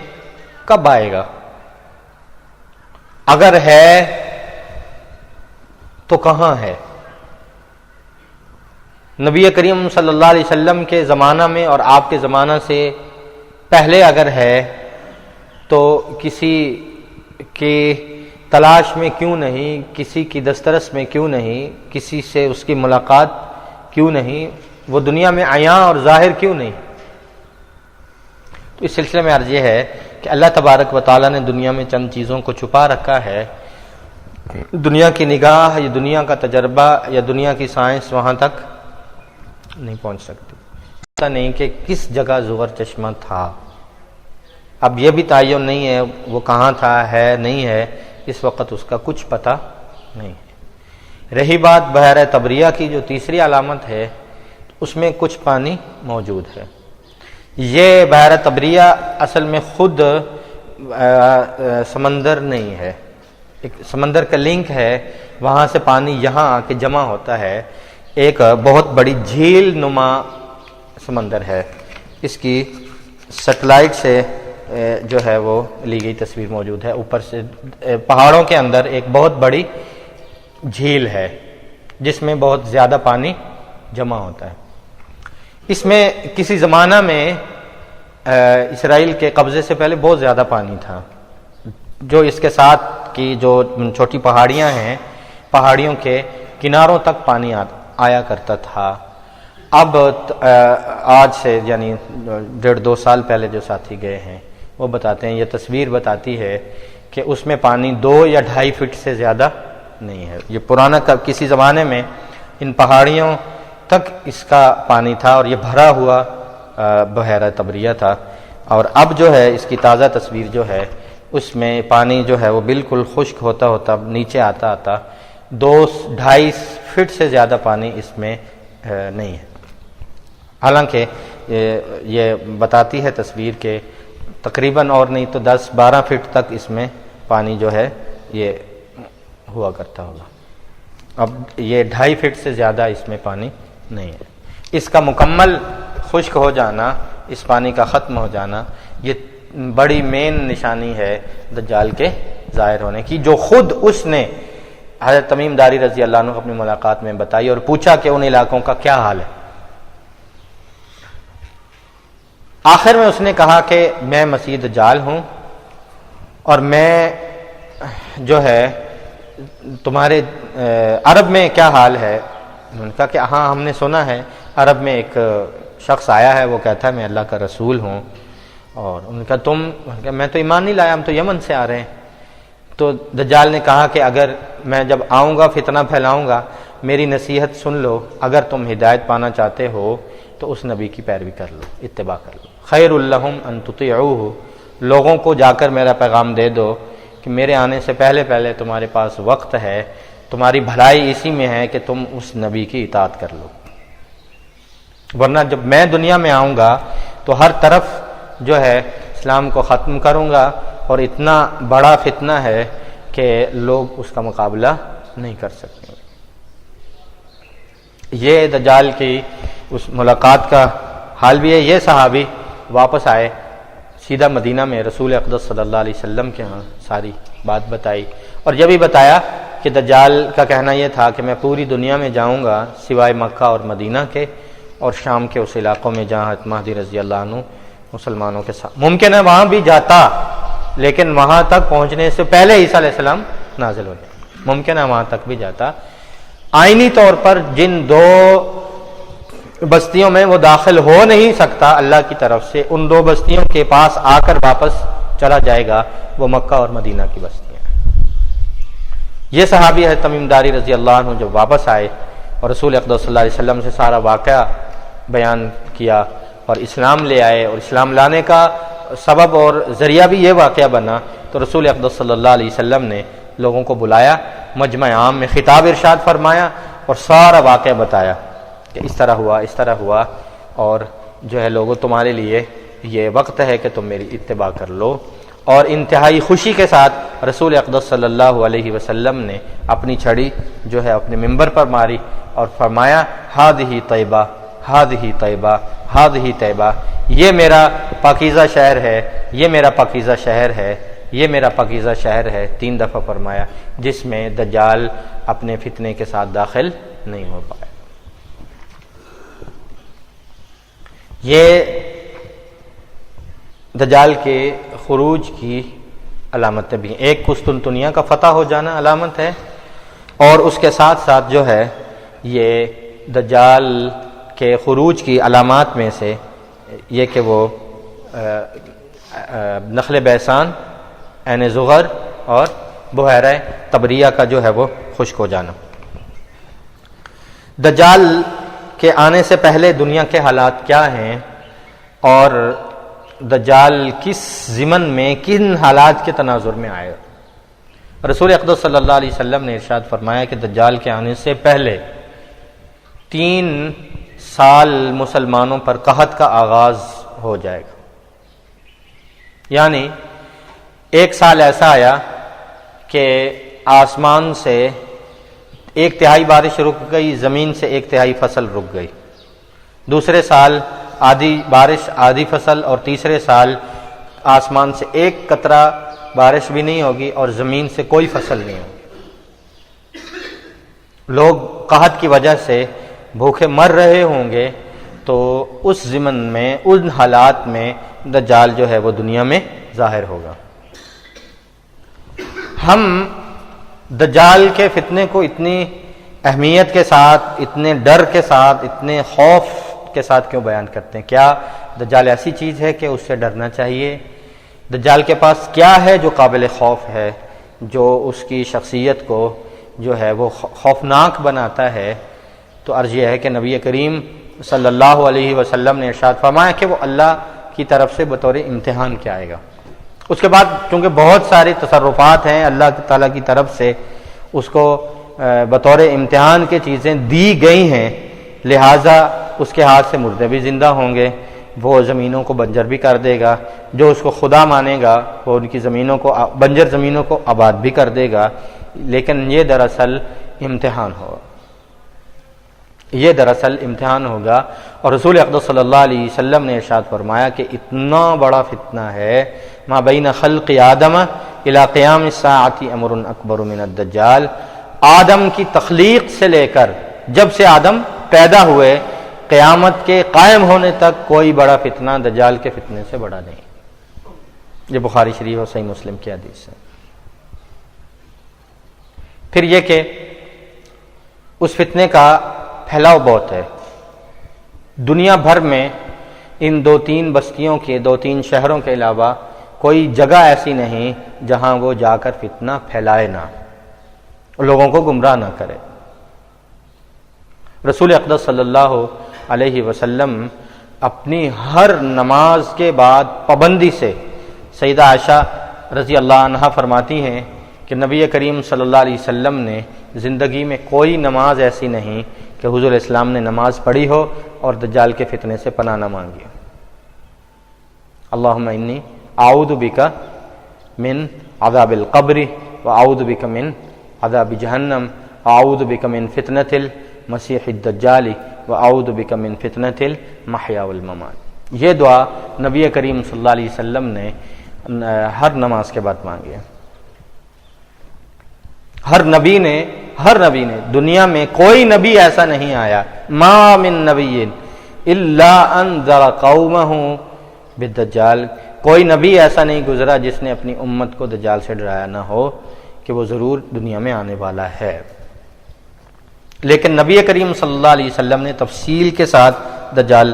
کب آئے گا؟ اگر ہے تو کہاں ہے؟ نبی کریم صلی اللہ علیہ وسلم کے زمانہ میں اور آپ کے زمانہ سے پہلے اگر ہے تو کسی کی تلاش میں کیوں نہیں، کسی کی دسترس میں کیوں نہیں، کسی سے اس کی ملاقات کیوں نہیں، وہ دنیا میں عیاں اور ظاہر کیوں نہیں؟ تو اس سلسلے میں عرض یہ ہے کہ اللہ تبارک و تعالیٰ نے دنیا میں چند چیزوں کو چھپا رکھا ہے، دنیا کی نگاہ یا دنیا کا تجربہ یا دنیا کی سائنس وہاں تک نہیں پہنچ سکتی۔ ایسا نہیں کہ کس جگہ زغر چشمہ تھا، اب یہ بھی تعین نہیں ہے وہ کہاں تھا، ہے نہیں ہے، اس وقت اس کا کچھ پتہ نہیں ہے، رہی بات بحیرہ طبریہ کی جو تیسری علامت ہے، اس میں کچھ پانی موجود ہے۔ یہ بحیرہ طبریہ اصل میں خود سمندر نہیں ہے، ایک سمندر کا لنک ہے، وہاں سے پانی یہاں آ کے جمع ہوتا ہے، ایک بہت بڑی جھیل نما سمندر ہے۔ اس کی سیٹلائٹ سے جو ہے وہ لی گئی تصویر موجود ہے، اوپر سے پہاڑوں کے اندر ایک بہت بڑی جھیل ہے جس میں بہت زیادہ پانی جمع ہوتا ہے۔ اس میں کسی زمانہ میں اسرائیل کے قبضے سے پہلے بہت زیادہ پانی تھا، جو اس کے ساتھ کی جو چھوٹی پہاڑیاں ہیں، پہاڑیوں کے کناروں تک پانی آیا کرتا تھا۔ اب آج سے یعنی 1.5-2 سال پہلے جو ساتھی گئے ہیں وہ بتاتے ہیں، یہ تصویر بتاتی ہے کہ اس میں پانی 2 یا 2.5 فٹ سے زیادہ نہیں ہے۔ یہ پرانا کسی زمانے میں ان پہاڑیوں تک اس کا پانی تھا اور یہ بھرا ہوا بحیرہ طبریہ تھا، اور اب جو ہے اس کی تازہ تصویر جو ہے اس میں پانی جو ہے وہ بالکل خشک ہوتا ہوتا نیچے آتا 2-2.5 فٹ سے زیادہ پانی اس میں نہیں ہے۔ حالانکہ یہ بتاتی ہے تصویر کہ تقریباً اور نہیں تو 10-12 فٹ تک اس میں پانی جو ہے یہ ہوا کرتا ہوگا۔ اب یہ 2.5 فٹ سے زیادہ اس میں پانی نہیں ہے۔ اس کا مکمل خشک ہو جانا، اس پانی کا ختم ہو جانا، یہ بڑی مین نشانی ہے دجال کے ظاہر ہونے کی، جو خود اس نے حضرت تمیم داری رضی اللہ عنہ اپنی ملاقات میں بتائی اور پوچھا کہ ان علاقوں کا کیا حال ہے۔ آخر میں اس نے کہا کہ میں مسیح دجال ہوں اور میں جو ہے تمہارے عرب میں کیا حال ہے؟ انہوں نے کہا کہ ہاں ہم نے سنا ہے عرب میں ایک شخص آیا ہے، وہ کہتا ہے میں اللہ کا رسول ہوں، اور انہوں نے کہا میں تو ایمان نہیں لایا، ہم تو یمن سے آ رہے ہیں۔ تو دجال نے کہا کہ اگر میں جب آؤں گا فتنہ پھیلاؤں گا، میری نصیحت سن لو، اگر تم ہدایت پانا چاہتے ہو تو اس نبی کی پیروی کر لو، اتباع کر لو۔ خیر لہم ان تطیعوہ، لوگوں کو جا کر میرا پیغام دے دو کہ میرے آنے سے پہلے تمہارے پاس وقت ہے، تمہاری بھلائی اسی میں ہے کہ تم اس نبی کی اطاعت کر لو، ورنہ جب میں دنیا میں آؤں گا تو ہر طرف جو ہے اسلام کو ختم کروں گا، اور اتنا بڑا فتنہ ہے کہ لوگ اس کا مقابلہ نہیں کر سکتے۔ یہ دجال کی اس ملاقات کا حال بھی ہے۔ یہ صحابی واپس آئے، سیدھا مدینہ میں رسول اقدس صلی اللہ علیہ وسلم کے ہاں ساری بات بتائی، اور یہ بھی بتایا کہ دجال کا کہنا یہ تھا کہ میں پوری دنیا میں جاؤں گا سوائے مکہ اور مدینہ کے اور شام کے اس علاقوں میں جہاں مہدی رضی اللہ عنہ مسلمانوں کے ساتھ، ممکن ہے وہاں بھی جاتا لیکن وہاں تک پہنچنے سے پہلے عیسیٰ علیہ السلام نازل ہو جائے، ممکن ہے وہاں تک بھی جاتا۔ آئینی طور پر جن 2 بستیوں میں وہ داخل ہو نہیں سکتا اللہ کی طرف سے، ان 2 بستیوں کے پاس آ کر واپس چلا جائے گا، وہ مکہ اور مدینہ کی بستیاں۔ یہ صحابی ہے تمیم داری رضی اللہ عنہ جب واپس آئے اور رسول اقدس صلی اللہ علیہ وسلم سے سارا واقعہ بیان کیا اور اسلام لے آئے، اور اسلام لانے کا سبب اور ذریعہ بھی یہ واقعہ بنا، تو رسول اقدس صلی اللہ علیہ وسلم نے لوگوں کو بلایا، مجمع عام میں خطاب ارشاد فرمایا اور سارا واقعہ بتایا کہ اس طرح ہوا، اور جو ہے لوگوں تمہارے لیے یہ وقت ہے کہ تم میری اتباع کر لو۔ اور انتہائی خوشی کے ساتھ رسول اقدس صلی اللہ علیہ وسلم نے اپنی چھڑی جو ہے اپنے ممبر پر ماری اور فرمایا ہذہ طیبہ، ہذہ طیبہ، ہذہ طیبہ، یہ میرا پاکیزہ شہر ہے، یہ میرا پاکیزہ شہر ہے، یہ میرا پاکیزہ شہر ہے، 3 دفعہ فرمایا، جس میں دجال اپنے فتنے کے ساتھ داخل نہیں ہو پایا۔ یہ دجال کے خروج کی علامت بھی، ایک قسطنطنیہ کا فتح ہو جانا علامت ہے، اور اس کے ساتھ ساتھ جو ہے یہ دجال کے خروج کی علامات میں سے یہ کہ وہ نخل بیسان، عین زغر اور بحیرہ طبریہ کا جو ہے وہ خشک ہو جانا۔ دجال کے آنے سے پہلے دنیا کے حالات کیا ہیں اور دجال کس ضمن میں کن حالات کے تناظر میں آئے، رسول اقدس صلی اللہ علیہ وسلم نے ارشاد فرمایا کہ دجال کے آنے سے پہلے 3 سال مسلمانوں پر قحط کا آغاز ہو جائے گا. یعنی 1 سال ایسا آیا کہ آسمان سے 1/3 بارش رک گئی، زمین سے 1/3 فصل رک گئی. دوسرے سال آدھی بارش آدھی فصل، اور تیسرے سال آسمان سے 1 قطرہ بارش بھی نہیں ہوگی اور زمین سے کوئی فصل نہیں ہوگی. لوگ قحط کی وجہ سے بھوکے مر رہے ہوں گے. تو اس ضمن میں، ان حالات میں دجال جو ہے وہ دنیا میں ظاہر ہوگا. ہم دجال کے فتنے کو اتنی اہمیت کے ساتھ، اتنے ڈر کے ساتھ، اتنے خوف کے ساتھ کیوں بیان کرتے ہیں؟ کیا دجال ایسی چیز ہے کہ اس سے ڈرنا چاہیے؟ دجال کے پاس کیا ہے جو قابل خوف ہے، جو اس کی شخصیت کو جو ہے وہ خوفناک بناتا ہے؟ تو عرض یہ ہے کہ نبی کریم صلی اللہ علیہ وسلم نے ارشاد فرمایا کہ وہ اللہ کی طرف سے بطور امتحان کے آئے گا. اس کے بعد چونکہ بہت سارے تصرفات ہیں اللہ تعالیٰ کی طرف سے اس کو بطور امتحان کے چیزیں دی گئی ہیں، لہٰذا اس کے ہاتھ سے مردے بھی زندہ ہوں گے، وہ زمینوں کو بنجر بھی کر دے گا. جو اس کو خدا مانے گا وہ ان کی زمینوں کو، بنجر زمینوں کو آباد بھی کر دے گا. لیکن یہ دراصل امتحان ہوگا، یہ دراصل امتحان ہوگا. اور رسول اقدس صلی اللہ علیہ وسلم نے ارشاد فرمایا کہ اتنا بڑا فتنہ ہے، ما بین خلق آدم الی قیام الساعۃ امر اکبر من الدجال. آدم کی تخلیق سے لے کر جب سے آدم پیدا ہوئے قیامت کے قائم ہونے تک کوئی بڑا فتنہ دجال کے فتنے سے بڑا نہیں. یہ بخاری شریف اور صحیح مسلم کی حدیث ہے. پھر یہ کہ اس فتنے کا پھیلاؤ بہت ہے. دنیا بھر میں ان 2-3 بستیوں کے 2-3 شہروں کے علاوہ کوئی جگہ ایسی نہیں جہاں وہ جا کر فتنہ پھیلائے نہ، لوگوں کو گمراہ نہ کرے. رسول اقدس صلی اللہ علیہ وسلم اپنی ہر نماز کے بعد پابندی سے، سیدہ عائشہ رضی اللہ عنہا فرماتی ہیں کہ نبی کریم صلی اللہ علیہ وسلم نے زندگی میں کوئی نماز ایسی نہیں کہ حضور اسلام نے نماز پڑھی ہو اور دجال کے فتنے سے پناہ نہ مانگی. اللہم انی اعوذ بک من عذاب القبر واعوذ بک من عذاب جہنم واعوذ بک من فتنۃ المسیح الدجال واعوذ بک من فتنۃ المحیا والممات. یہ دعا نبی کریم صلی اللہ علیہ وسلم نے ہر نماز کے بعد مانگی ہے. ہر نبی نے دنیا میں کوئی نبی ایسا نہیں آیا، ما من نبی الا انذر قومہ بالدجال. کوئی نبی ایسا نہیں گزرا جس نے اپنی امت کو دجال سے ڈرایا نہ ہو کہ وہ ضرور دنیا میں آنے والا ہے. لیکن نبی کریم صلی اللہ علیہ وسلم نے تفصیل کے ساتھ دجال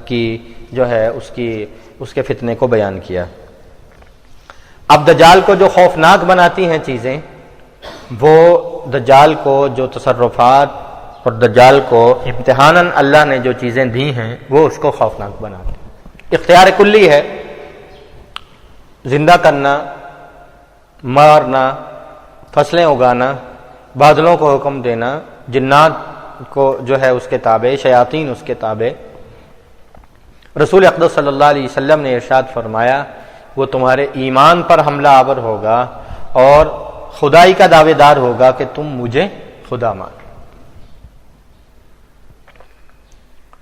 کی جو ہے اس کے فتنے کو بیان کیا. اب دجال کو جو خوفناک بناتی ہیں چیزیں، وہ دجال کو جو تصرفات اور دجال کو امتحاناً اللہ نے جو چیزیں دی ہیں وہ اس کو خوفناک بناتی ہیں. اختیار کلی ہے، زندہ کرنا، مارنا، فصلیں اگانا، بادلوں کو حکم دینا، جنات کو جو ہے اس کے تابع، شیاطین اس کے تابع. رسول اقدس صلی اللہ علیہ وسلم نے ارشاد فرمایا وہ تمہارے ایمان پر حملہ آور ہوگا اور خدائی کا دعوے دار ہوگا کہ تم مجھے خدا مانو.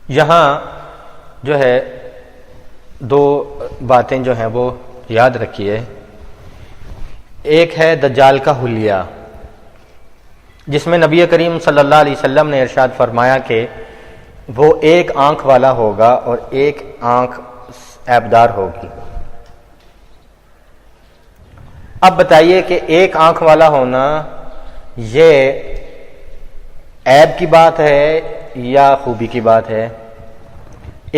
یہاں جو ہے 2 باتیں جو ہیں وہ یاد رکھیے. ایک ہے دجال کا حلیہ، جس میں نبی کریم صلی اللہ علیہ وسلم نے ارشاد فرمایا کہ وہ 1 آنکھ والا ہوگا اور 1 آنکھ عیبدار ہوگی. اب بتائیے کہ 1 آنکھ والا ہونا یہ عیب کی بات ہے یا خوبی کی بات ہے؟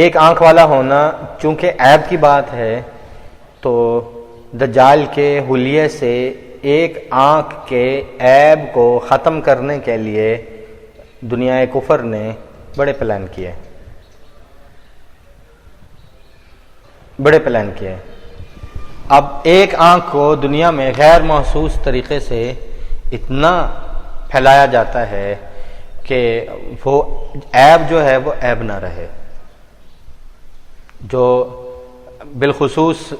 1 آنکھ والا ہونا چونکہ عیب کی بات ہے تو دجال کے حلیے سے 1 آنکھ کے عیب کو ختم کرنے کے لیے دنیا کفر نے بڑے پلان کیے. اب ایک آنکھ کو دنیا میں غیر محسوس طریقے سے اتنا پھیلایا جاتا ہے کہ وہ عیب جو ہے وہ عیب نہ رہے. جو بالخصوص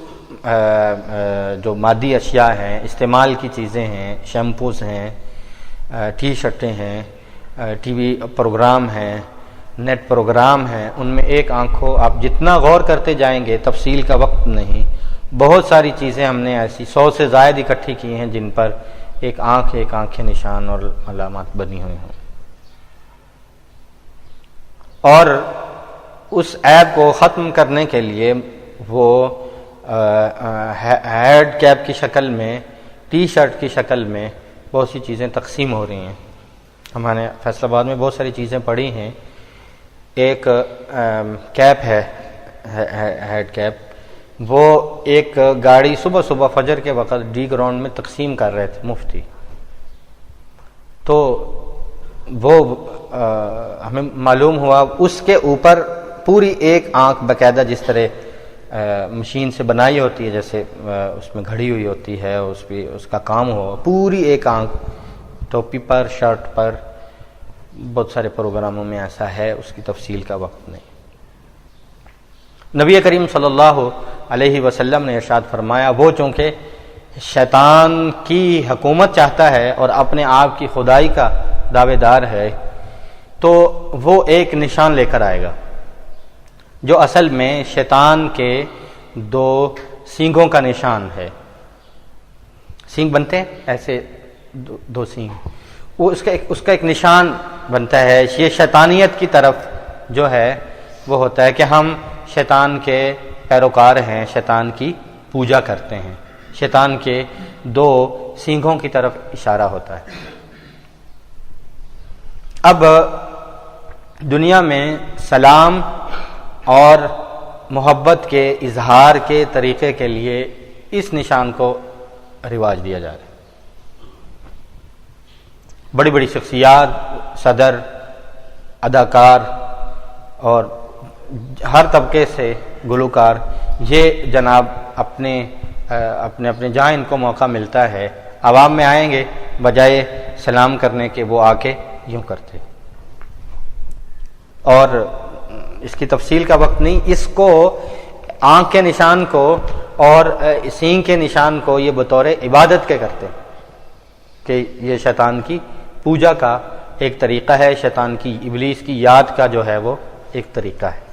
جو مادی اشیاء ہیں، استعمال کی چیزیں ہیں، شیمپوز ہیں، ٹی شرٹیں ہیں، ٹی وی پروگرام ہیں، نیٹ پروگرام ہیں، ان میں ایک آنکھ کو آپ جتنا غور کرتے جائیں گے، تفصیل کا وقت نہیں، بہت ساری چیزیں ہم نے ایسی 100 سے زائد اکٹھی کی ہیں جن پر ایک آنکھ کے نشان اور علامات بنی ہوئی ہیں. اور اس عیب کو ختم کرنے کے لیے وہ ہیڈ کیپ کی شکل میں، ٹی شرٹ کی شکل میں بہت سی چیزیں تقسیم ہو رہی ہیں. ہمارے فیصل آباد میں بہت ساری چیزیں پڑی ہیں. ایک کیپ ہے ہیڈ کیپ، وہ ایک گاڑی صبح صبح فجر کے وقت ڈی گراؤنڈ میں تقسیم کر رہے تھے مفتی. تو وہ ہمیں معلوم ہوا اس کے اوپر پوری ایک آنکھ باقاعدہ جس طرح مشین سے بنائی ہوتی ہے، جیسے اس میں گھڑی ہوئی ہوتی ہے، اس کا کام ہو، پوری ایک آنکھ ٹوپی پر، شرٹ پر، بہت سارے پروگراموں میں ایسا ہے، اس کی تفصیل کا وقت نہیں. نبی کریم صلی اللہ علیہ وسلم نے ارشاد فرمایا، وہ چونکہ شیطان کی حکومت چاہتا ہے اور اپنے آپ کی خدائی کا دعوے دار ہے، تو وہ ایک نشان لے کر آئے گا جو اصل میں شیطان کے 2 سینگوں کا نشان ہے. سینگ بنتے ہیں ایسے 2 سینگ، وہ اس کا ایک نشان بنتا ہے. یہ شیطانیت کی طرف جو ہے وہ ہوتا ہے کہ ہم شیطان کے پیروکار ہیں، شیطان کی پوجا کرتے ہیں. شیطان کے 2 سینگوں کی طرف اشارہ ہوتا ہے. اب دنیا میں سلام اور محبت کے اظہار کے طریقے کے لیے اس نشان کو رواج دیا جا رہا ہے. بڑی بڑی شخصیات، صدر، اداکار اور ہر طبقے سے گلوکار، یہ جناب اپنے جہاں ان کو موقع ملتا ہے عوام میں آئیں گے، بجائے سلام کرنے کے وہ آ کے یوں کرتے. اور اس کی تفصیل کا وقت نہیں، اس کو آنکھ کے نشان کو اور سینگ کے نشان کو یہ بطور عبادت کے کرتے کہ یہ شیطان کی پوجا کا ایک طریقہ ہے، شیطان کی ابلیس کی یاد کا جو ہے وہ ایک طریقہ ہے.